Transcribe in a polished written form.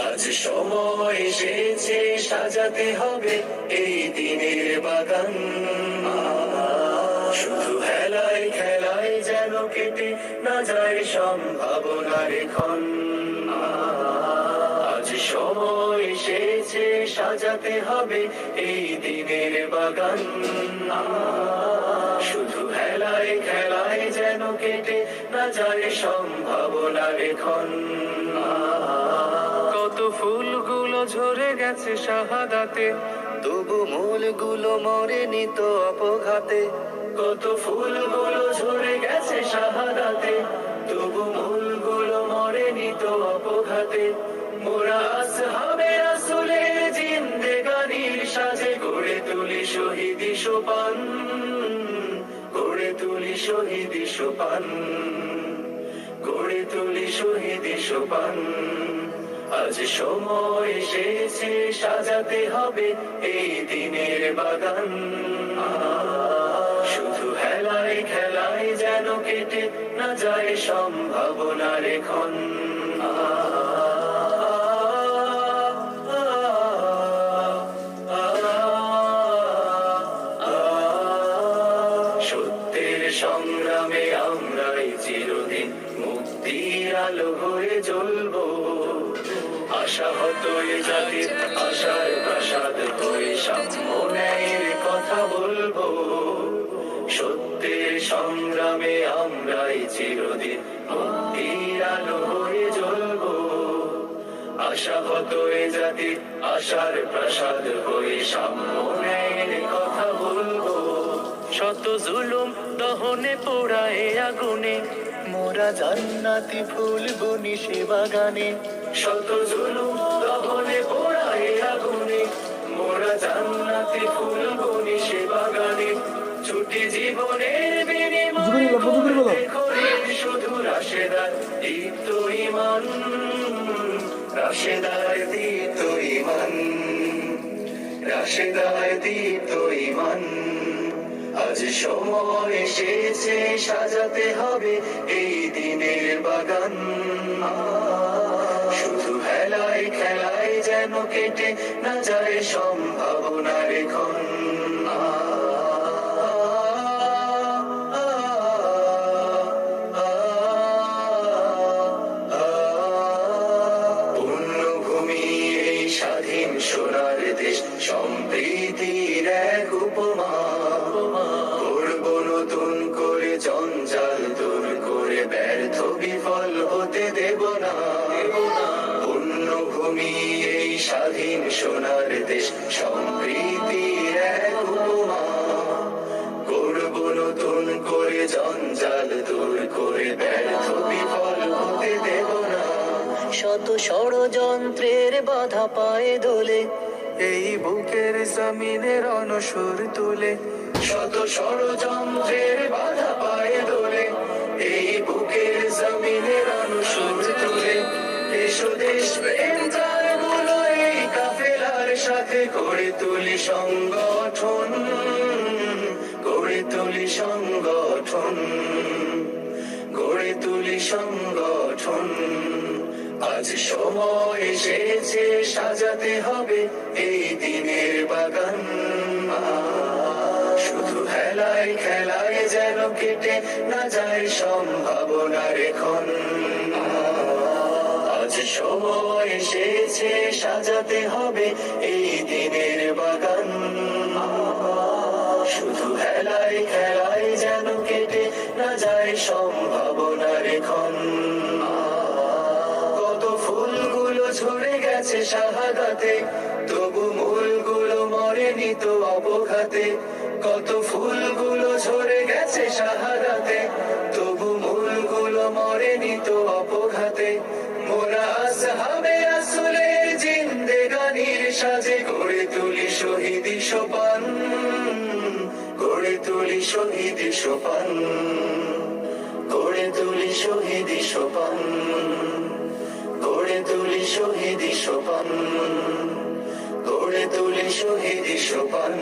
আজ সময় এসেছে সাজাতে হবে এই দিনের বাগান। শুধু হেলায় খেলায় যেন কেটে না যায় সম্ভাবনার ক্ষণ। আজ সময় এসেছে সাজাতে হবে এই দিনের বাগান। শুধু হেলায় খেলায় যেন কেটে না যায় সম্ভাবনার ক্ষণ। কত ফুলগুলো ঝরে গেছে শাহাদাতে, তবু মূলগুলো মরেনি তো অপঘাতে। কত ফুলগুলো ঝরে গেছে শাহাদাতে, তবু মূলগুলো মরেনি তো অপঘাতে। মোরা আসহাবে রাসূলের জিন্দেগানির সাজে গড়ে তুলি শহীদি সোপান, গড়ে তুলি শহীদি সোপান, গড়ে তুলি শহীদি সোপান। আজ সময় এসেছে সাজাতে হবে এই দিনের বাগান। শুধু হেলায় খেলায় যেন কেটে না যায় সম্ভাবনার ক্ষণ। সত্যের সংগ্রামে আমরাই চিরদিন মুক্তির আলো হয়ে জ্বলবো। আশাহত এ জাতির আশার প্রাসাদ হয়ে সাম্য ন্যায়ের কথা বলবো। সত্যের সংগ্রামে আমরাই চিরদিন মুক্তির আলো হয়ে জ্বলবো। আশাহত এ জাতির আশার প্রাসাদ হয়ে সাম্য ন্যায়ের কথা বলবো। শত জুলুম দহনে পোড়ায় আগুনে, মোরা জান্নাতি ফুল বুনি সে বাগানে। শত জুলুম দহনে পোড়ায় আগুনে, মোরা জান্নাতি ফুল বুনি সে বাগানে। ছুটি জীবনের বিনিময়ে করে শুধু রাশেদার দীপ্ত ঈমান, রাশেদার দীপ্ত ঈমান, রাশেদার দীপ্ত ঈমান। আজ সময় এসেছে সাজাতে হবে এই দিনের বাগান। শুধু হেলায় খেলায় যেন কেটে না যায় সম্ভাবনার ক্ষণ। পুণ্যভূমি এই স্বাধীন সোনার দেশ, সম্প্রীতির এক উপমা। নতুন করে জঞ্জাল দূর করে ব্যর্থ বিফল হতে দেব না। পুণ্যভূমি এই স্বাধীন সোনার দেশ, সম্প্রীতির এক উপমা। করব নতুন করে জঞ্জাল দূর করে ব্যর্থ বিফল হতে দেব না। শত ষড়যন্ত্রের বাধা পায়ে দোলে এই বুকের জমিনের অনসর তুলে। শত ষড়যন্ত্রের বাধা পায়ে দোলে এই বুকের জমিনের অনসর তুলে। এসো দেশ প্রেম গুলো এই কাফেলার সাথে গড়ে তুলি সংগঠন, গড়ে তুলি সংগঠন, গড়ে তুলি সংগঠন। আজ সময় এসেছে সাজাতে হবে এই দিনের বাগান। শুধু হেলায় খেলায় যেন কেটে না যায় সম্ভাবনার ক্ষণ। আজ সময় এসেছে সাজাতে হবে এই দিনের বাগান। শুধু হেলায় খেলায় যেন কেটে না যায় সম্ভাবনার ক্ষণ। কত ফুলগুলো ঝরে গেছে শাহাদাতে, তবু মূলগুলো মরেনি তো অপঘাতে। কত ফুলগুলো ঝরে গেছে শাহাদাতে, তবু মূলগুলো মরেনি তো অপঘাতে। মোরা আসহাবে রাসূলের জিন্দেগানির সাজে গড়ে তুলি শহীদি সোপান, গড়ে তুলি শহীদি সোপান, গড়ে তুলি শহীদি সোপান, গড়ে তুলি শহীদি সোপান, গড়ে তুলি শহীদি সোপান।